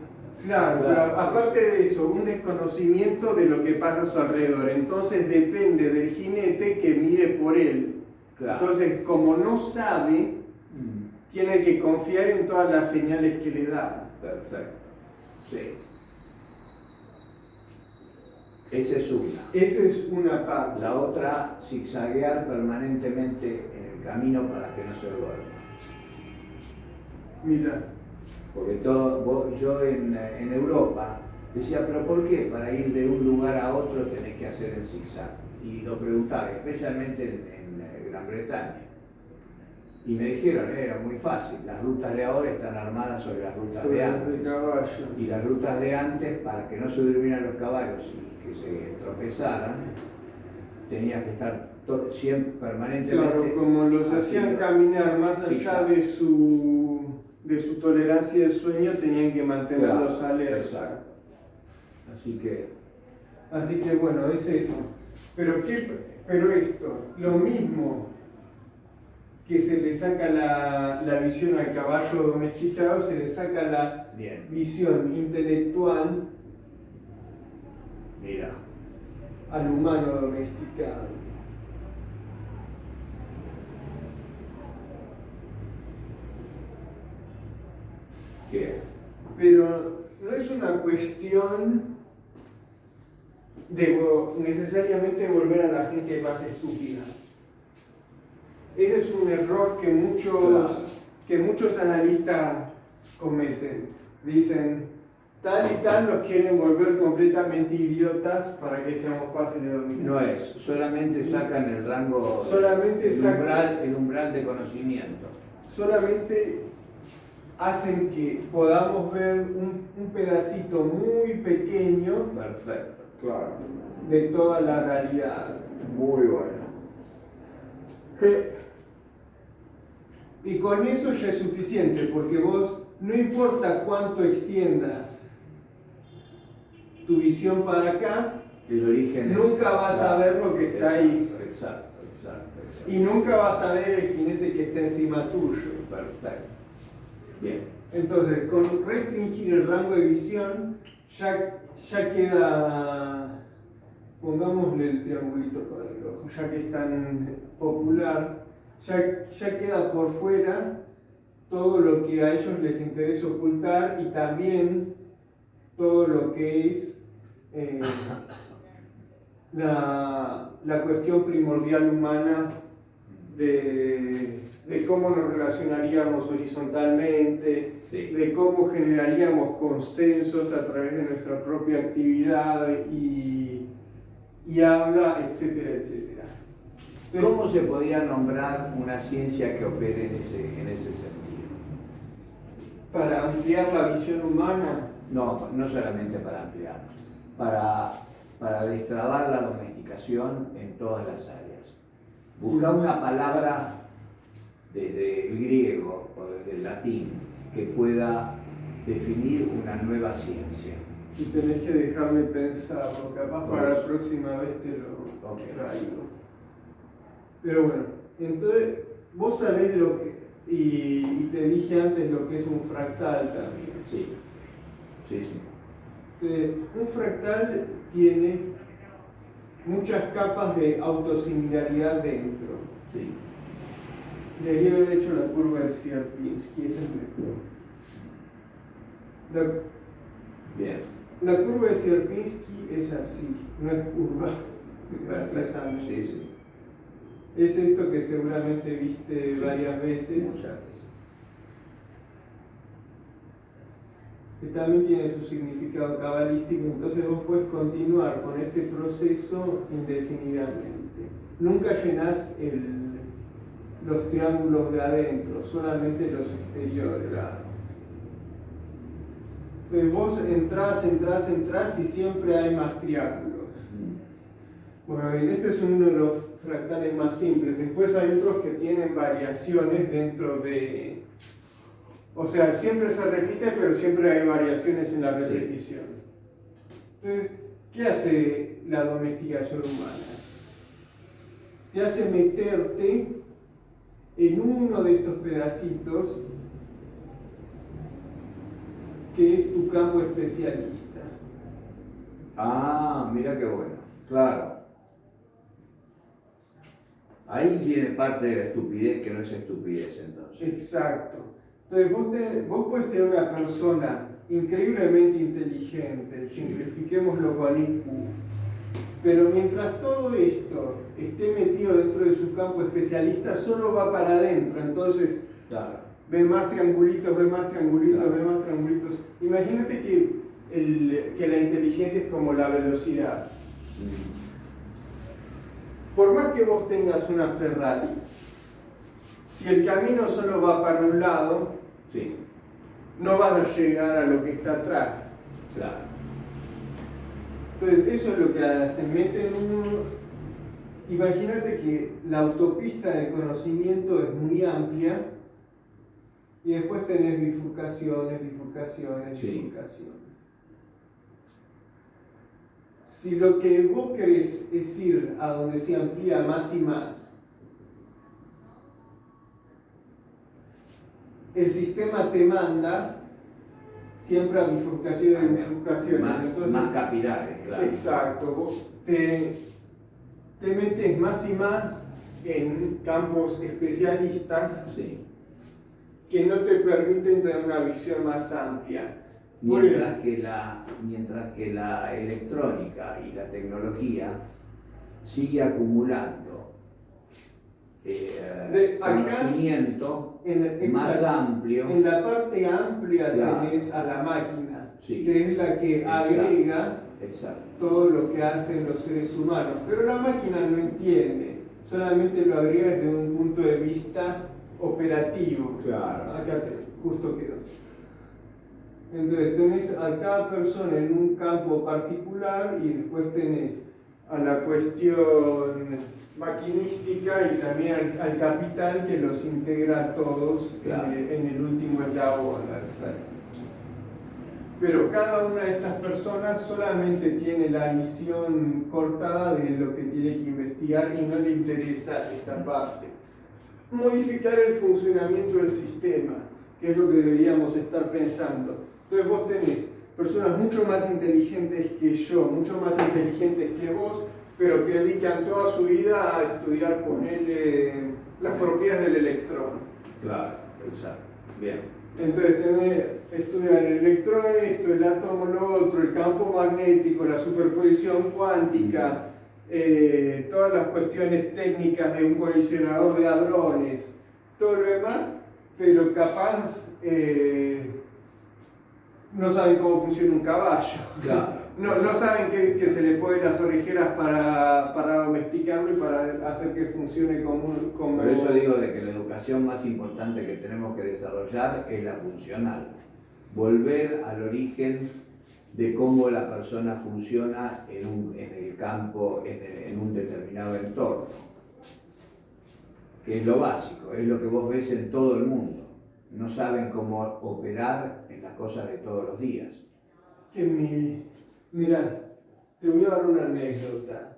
Claro, pero aparte de eso, un desconocimiento de lo que pasa a su alrededor. Entonces depende del jinete que mire por él. Claro. Entonces, como no sabe, tiene que confiar en todas las señales que le dan. Perfecto. Sí. Esa es una. Esa es una parte. La otra, zigzaguear permanentemente en el camino para que no se duerma. Mira, Porque yo en Europa decía, pero ¿por qué para ir de un lugar a otro tenés que hacer el zigzag? Y lo preguntaba, especialmente en Gran Bretaña. Y me dijeron, era muy fácil, las rutas de ahora están armadas sobre las rutas sobre de el antes. caballo. Y las rutas de antes, para que no se durmieran los caballos y que se tropezaran, tenía que estar siempre, permanentemente. Claro, como los hacían caminar más allá de su tolerancia de sueño, tenían que mantenerlos alerta. Exacto. Así que bueno, es eso. Pero esto, lo mismo que se le saca la visión al caballo domesticado, se le saca la visión intelectual Mira. al humano domesticado. ¿Qué? Pero no es una cuestión de necesariamente volver a la gente más estúpida. Ese es un error que muchos analistas cometen. Dicen, tal y tal los quieren volver completamente idiotas para que seamos fáciles de dominar. No es, solamente sacan el rango, el umbral de conocimiento. Solamente hacen que podamos ver un pedacito muy pequeño. Perfecto, claro. De toda la realidad. Muy bueno. Y con eso ya es suficiente, porque vos, no importa cuánto extiendas tu visión para acá, El origen nunca vas a ver lo que está ahí. Exacto. Y nunca vas a ver el jinete que está encima tuyo. Perfecto. Bien. Entonces, con restringir el rango de visión, ya queda, pongámosle el triangulito con el ojo, ya que es tan popular, ya queda por fuera todo lo que a ellos les interesa ocultar y también todo lo que es la cuestión primordial humana de cómo nos relacionaríamos horizontalmente, Sí. de cómo generaríamos consensos a través de nuestra propia actividad y y habla, etcétera, etcétera. Entonces, ¿Cómo se podría nombrar una ciencia que opere en ese sentido? para ampliar la visión humana, No, no solamente para ampliar, para destrabar la domesticación en todas las áreas. Buscar una palabra desde el griego o desde el latín que pueda definir una nueva ciencia. y tenés que dejarme pensarlo, capaz para la próxima vez te lo Ok. traigo. Pero bueno, entonces vos sabés lo que, y te dije antes lo que es un fractal también. Sí, sí, sí. Un fractal tiene muchas capas de autosimilaridad dentro. Sí. Debería haber hecho la curva de Sierpinski, esa es mejor. Bien. La curva de Sierpinski es así, no es curva. Gracias a mí. Sí, sí. Es esto que seguramente viste Sí, varias veces, muchas veces. que también tiene su significado cabalístico, entonces vos puedes continuar con este proceso indefinidamente. Nunca llenás los triángulos de adentro, solamente los exteriores. Claro. Entonces vos entrás y siempre hay más triángulos. Bueno, y este es uno de los fractales más simples. Después hay otros que tienen variaciones dentro de... O sea, siempre se repite, pero siempre hay variaciones en la repetición. Entonces, ¿qué hace la domesticación humana? Te hace meterte en uno de estos pedacitos que es tu campo especialista. Ah, mira qué bueno. Claro. Ahí tiene parte de la estupidez que no es estupidez entonces. Exacto. Entonces vos puedes tener una persona increíblemente inteligente, simplifiquémoslo con IQ, pero mientras todo esto esté metido dentro de su campo especialista, solo va para adentro, entonces Claro. ve más triangulitos, ve más triangulitos, Claro. ve más triangulitos. Imagínate que la inteligencia es como la velocidad. Por más que vos tengas una Ferrari, si el camino solo va para un lado, Sí, no vas a llegar a lo que está atrás. claro. Entonces, eso es lo que se mete en un... Imagínate que la autopista del conocimiento es muy amplia y después tenés bifurcaciones, Sí. bifurcaciones. Si lo que vos querés es ir a donde se amplía más y más, el sistema te manda siempre a bifurcaciones y bifurcaciones. Entonces, Más capilares, claro. exacto, vos te metes más y más en campos especialistas Sí. que no te permiten tener una visión más amplia. Mientras que la electrónica y la tecnología sigue acumulando conocimiento más exacto, amplio. en la parte amplia Claro. tenés a la máquina, Sí. que es la que Exacto. agrega Exacto. todo lo que hacen los seres humanos. Pero la máquina no entiende, solamente lo agrega desde un punto de vista operativo. Claro. Acá justo quedó. Entonces tenés a cada persona en un campo particular y después tenés a la cuestión maquinística y también al capital que los integra a todos. Claro. en el último eslabón. Perfecto. Pero cada una de estas personas solamente tiene la visión cortada de lo que tiene que investigar y no le interesa esta parte. Modificar el funcionamiento del sistema, que es lo que deberíamos estar pensando. Entonces vos tenés personas mucho más inteligentes que yo, mucho más inteligentes que vos, pero que dedican toda su vida a estudiar, ponerle las propiedades del electrón. Claro, exacto. Bien. Entonces estudian el electrón, esto, el átomo, lo otro, el campo magnético, la superposición cuántica, todas las cuestiones técnicas de un colisionador de hadrones, todo lo demás, pero capaz no saben cómo funciona un caballo. Claro. no saben que se les ponen las orejeras para domesticarlo y para hacer que funcione como... Por eso digo de que la educación más importante que tenemos que desarrollar es la funcional. Volver al origen de cómo la persona funciona en el campo, en un determinado entorno. Que es lo básico, es lo que vos ves en todo el mundo. No saben cómo operar en las cosas de todos los días. Mira, te voy a dar una anécdota.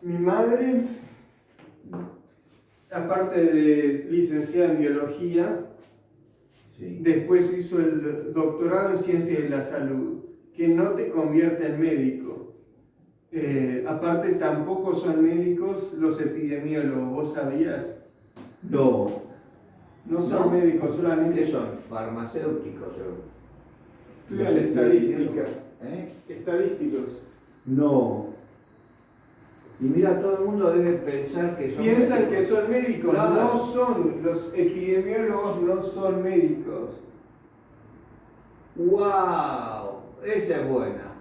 Mi madre, aparte de licenciada en biología, sí, después hizo el doctorado en ciencia de la salud, que no te convierte en médico. Aparte, tampoco son médicos los epidemiólogos, ¿vos sabías? No. No son médicos, solamente... ¿Qué son? Farmacéuticos. Estudian estadística. Estadísticos. No. Y mira, todo el mundo debe pensar que son Piensan médicos. que son médicos, claro. No son. Los epidemiólogos no son médicos. ¡Wow! Esa es buena.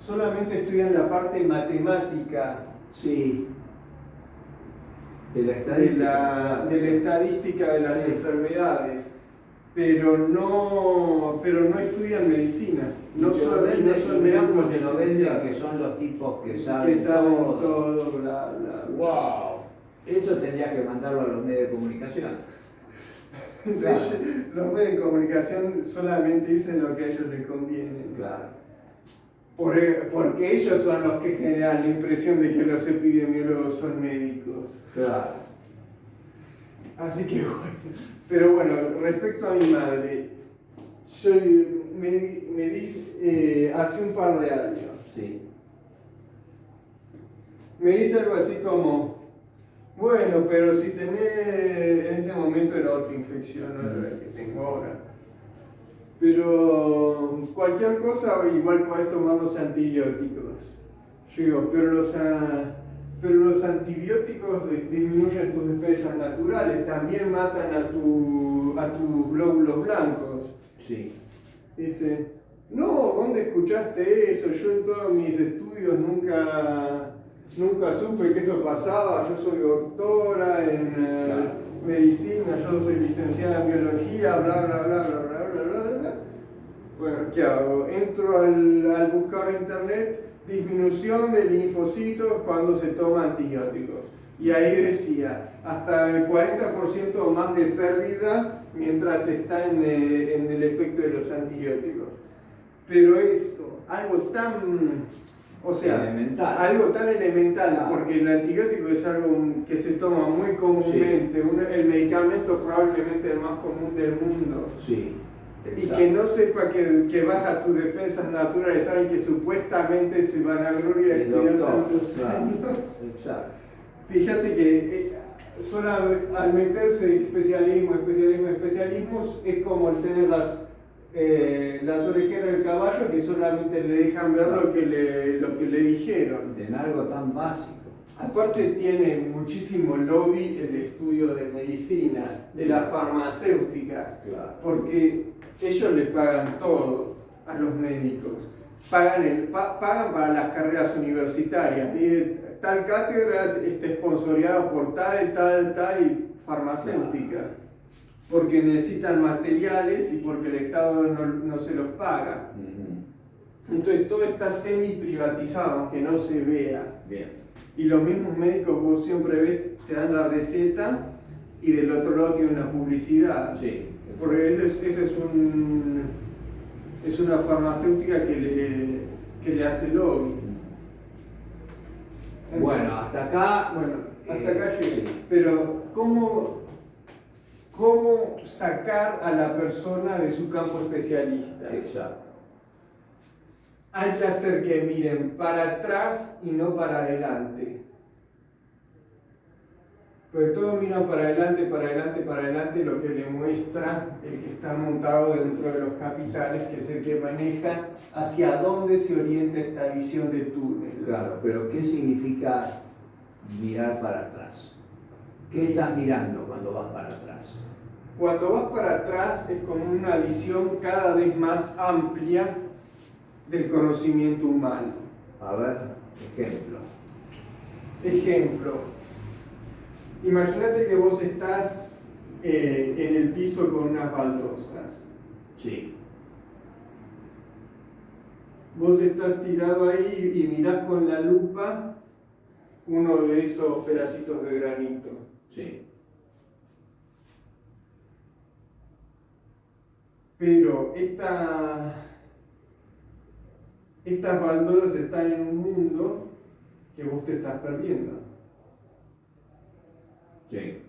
Solamente estudian la parte matemática. Sí. De la estadística. De la estadística de las enfermedades. Pero no estudian medicina. No son médicos que no venden, que son los tipos que saben todo, bla, bla, bla. ¡Wow! Eso tendría que mandarlo a los medios de comunicación. Claro. Los medios de comunicación solamente dicen lo que a ellos les conviene. Claro. Porque ellos son los que generan la impresión de que los epidemiólogos son médicos. Claro. Así que bueno. Pero bueno, respecto a mi madre, yo me dice, hace un par de años, sí, me dice algo así como, bueno, pero si tenés, en ese momento era otra infección, no era la que tengo ahora. Pero cualquier cosa igual podés tomar los antibióticos. Yo digo, pero los antibióticos disminuyen tus defensas naturales, también matan a tus glóbulos blancos. Sí. Dice, no, ¿dónde escuchaste eso? Yo en todos mis estudios nunca supe que eso pasaba. Yo soy doctora en medicina, yo soy licenciada en biología, bla, bla, bla, bla, bla, bla, bla, bla. Bueno, ¿qué hago? Entro al buscador de internet, disminución de linfocitos cuando se toma antibióticos. Y ahí decía, hasta el 40% más de pérdida mientras está en el efecto de los antibióticos. Pero eso, algo tan... O sea, elemental. Algo tan elemental, porque el antibiótico es algo que se toma muy comúnmente, sí. El medicamento probablemente el más común del mundo. Sí. Y que no sepa que baja tus defensas naturales, saben que supuestamente se van a gloria de estudiar tantos años. Exacto. Fíjate que solo al meterse especialismos, es como el tener las orejeras del caballo que solamente le dejan ver lo que le dijeron. En algo tan básico. Aparte tiene muchísimo lobby el estudio de medicina, de las farmacéuticas, claro. Porque ellos le pagan todo a los médicos. Pagan para las carreras universitarias. Y tal cátedra está esponsoreada por tal y farmacéutica. Porque necesitan materiales y porque el Estado no se los paga. Entonces todo está semi-privatizado, aunque no se vea. Bien. Y los mismos médicos, vos siempre ves, te dan la receta y del otro lado tiene una publicidad. Sí. Porque ese es una farmacéutica que le hace lobby. Entonces, bueno, hasta acá llegué. Sí. Pero, ¿cómo sacar a la persona de su campo especialista? Exacto. Hay que hacer que miren para atrás y no para adelante. Porque todos miran para adelante lo que le muestra el que está montado dentro de los capitales, que es el que maneja hacia dónde se orienta esta visión de túnel. Claro, pero ¿qué significa mirar para atrás? ¿Qué estás mirando cuando vas para atrás? Cuando vas para atrás es como una visión cada vez más amplia del conocimiento humano. A ver, ejemplo. Ejemplo, imagínate que vos estás en el piso con unas baldosas. Sí. Vos estás tirado ahí y mirás con la lupa uno de esos pedacitos de granito. Sí. Pero estas baldosas están en un mundo que vos te estás perdiendo. Sí.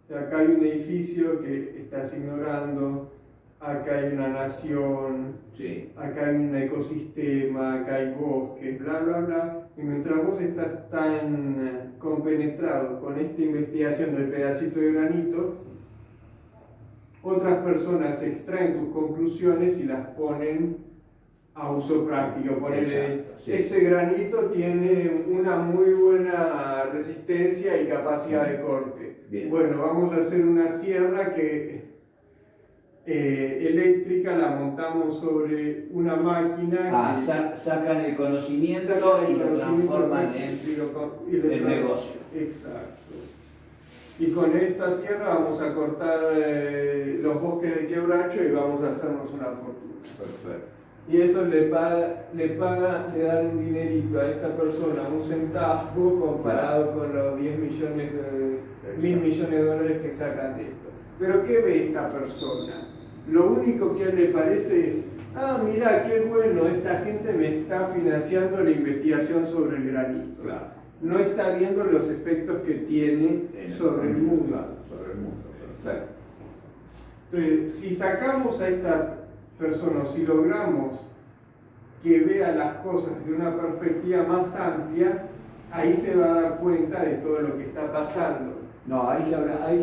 Acá hay un edificio que estás ignorando, acá hay una nación, Sí. acá hay un ecosistema, acá hay bosques, bla, bla, bla. Y mientras vos estás tan compenetrado con esta investigación del pedacito de granito, otras personas extraen tus conclusiones y las ponen a uso práctico. Ponele, Exacto, sí. este granito tiene una muy buena resistencia y capacidad de corte. Bien. Bueno, vamos a hacer una sierra que eléctrica, la montamos sobre una máquina. Sacan el conocimiento sacan el y lo conocimiento transforman y le en negocio. Exacto. Y con esta sierra vamos a cortar los bosques de quebracho y vamos a hacernos una fortuna. Perfecto. Y eso le dan un dinerito a esta persona, un centavo comparado con los 10 millones de 1.000 millones de dólares que sacan de esto. Pero ¿qué ve esta persona? Lo único que a él le parece es, mira, qué bueno, esta gente me está financiando la investigación sobre el granito. Claro. No está viendo los efectos que tiene sobre el mundo. Claro, sobre el mundo, perfecto. Entonces, si sacamos a esta persona, o si logramos que vea las cosas de una perspectiva más amplia, ahí se va a dar cuenta de todo lo que está pasando. No, hay que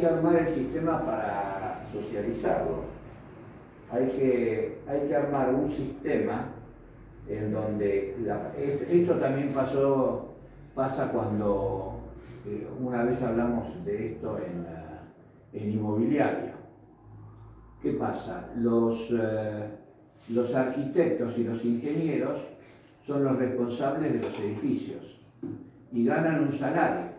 armar el sistema para socializarlo. Hay que armar un sistema en donde esto también pasa cuando una vez hablamos de esto en inmobiliaria. ¿Qué pasa? Los arquitectos y los ingenieros son los responsables de los edificios y ganan un salario.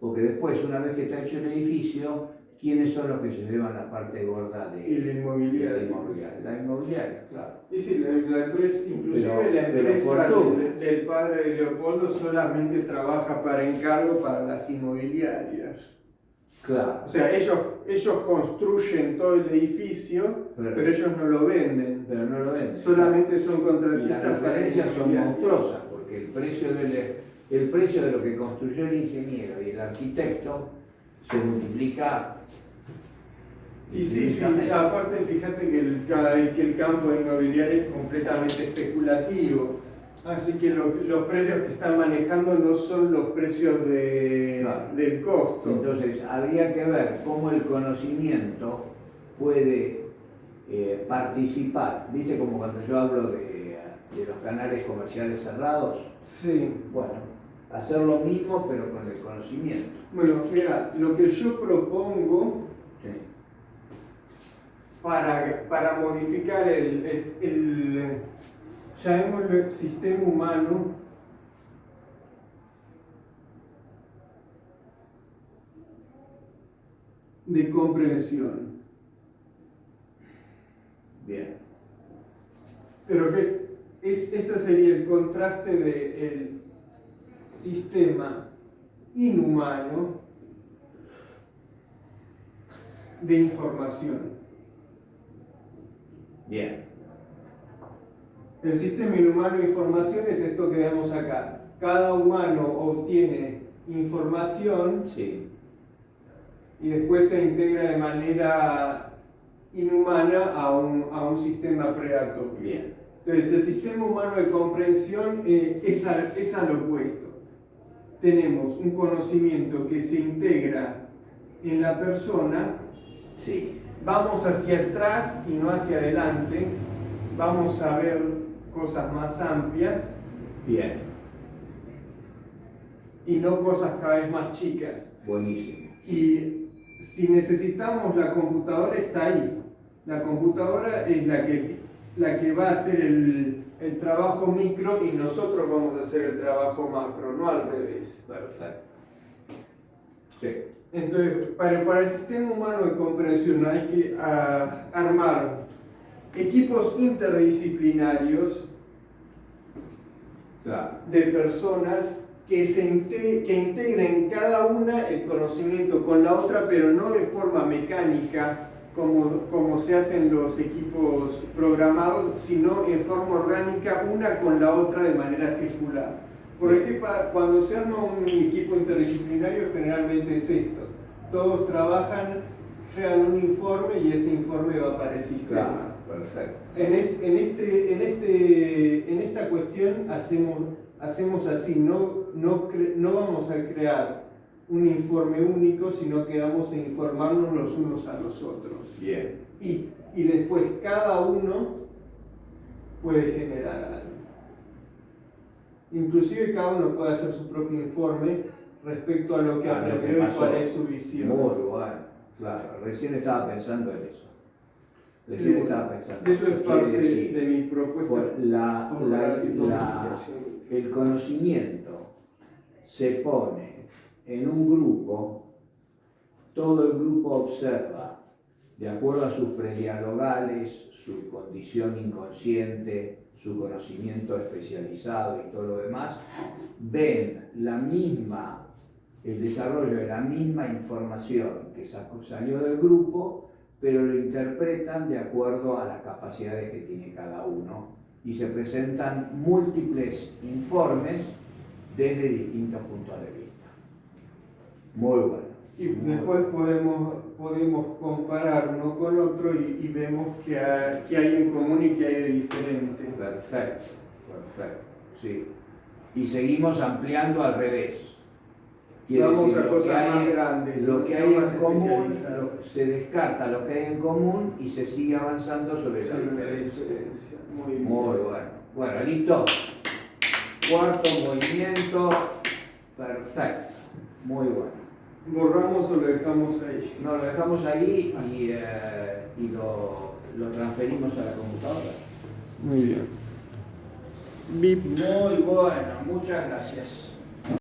Porque después, una vez que está hecho el edificio, ¿quiénes son los que se llevan la parte gorda de la inmobiliaria? La inmobiliaria, claro. Y sí, la empresa, inclusive la Pero empresa del padre de Leopoldo solamente trabaja para encargo para las inmobiliarias. Claro. O sea, ellos construyen todo el edificio, pero ellos no lo venden. Pero no lo venden. Solamente son Y contratistas. las diferencias son monstruosas, porque el precio de lo que construyó el ingeniero y el arquitecto se multiplica. Y sí, aparte fíjate que el campo inmobiliario es completamente especulativo. Así que los precios que están manejando no son los precios del costo. Entonces, habría que ver cómo el conocimiento puede participar. ¿Viste como cuando yo hablo de los canales comerciales cerrados? Sí. Bueno, hacer lo mismo pero con el conocimiento. Bueno, mira, lo que yo propongo Sí. para modificar llamémoslo sistema humano, de comprensión. Bien. Pero ese sería el contraste del sistema inhumano de información. Bien. El sistema inhumano de información es esto que vemos acá. Cada humano obtiene información Sí. y después se integra de manera inhumana a un sistema predatorio. Bien. Entonces, el sistema humano de comprensión es al opuesto. Tenemos un conocimiento que se integra en la persona, Sí. vamos hacia atrás y no hacia adelante, vamos a ver cosas más amplias Bien. y no cosas cada vez más chicas. Buenísimo. Y si necesitamos la computadora, está ahí. La computadora es la que va a hacer el trabajo micro y nosotros vamos a hacer el trabajo macro, no al revés. Perfecto. Sí. Entonces, para el sistema humano de comprensión hay que armar equipos interdisciplinarios, Claro. de personas que integren cada una el conocimiento con la otra, pero no de forma mecánica, como se hacen los equipos programados, sino en forma orgánica, una con la otra de manera circular. Porque cuando se arma un equipo interdisciplinario, generalmente es esto: todos trabajan, crean un informe y ese informe va para el sistema. Claro, perfecto. En esta cuestión hacemos así, no vamos a crear un informe único, sino que vamos a informarnos los unos a los otros. Bien. Y después cada uno puede generar algo. Inclusive cada uno puede hacer su propio informe respecto a lo que aprendió y cuál es su visión. Muy bueno, claro. Recién estaba pensando en eso. Eso es parte de mi propuesta. El conocimiento se pone en un grupo, todo el grupo observa, de acuerdo a sus predialogales, su condición inconsciente, su conocimiento especializado y todo lo demás, ven el desarrollo de la misma información que salió del grupo, pero lo interpretan de acuerdo a las capacidades que tiene cada uno y se presentan múltiples informes desde distintos puntos de vista. Muy bueno. Y después podemos comparar uno con otro y vemos qué hay en común y qué hay de diferente. Perfecto, sí. Y seguimos ampliando al revés. Vamos a cosas más grandes. Lo que hay en común, se descarta lo que hay en común y se sigue avanzando sobre la diferencia. Muy bien. Muy bueno. Bueno, listo. Cuarto movimiento. Perfecto. Muy bueno. ¿Borramos o lo dejamos ahí? No, lo dejamos ahí y lo transferimos a la computadora. Muy bien. Bip. Muy bueno, muchas gracias.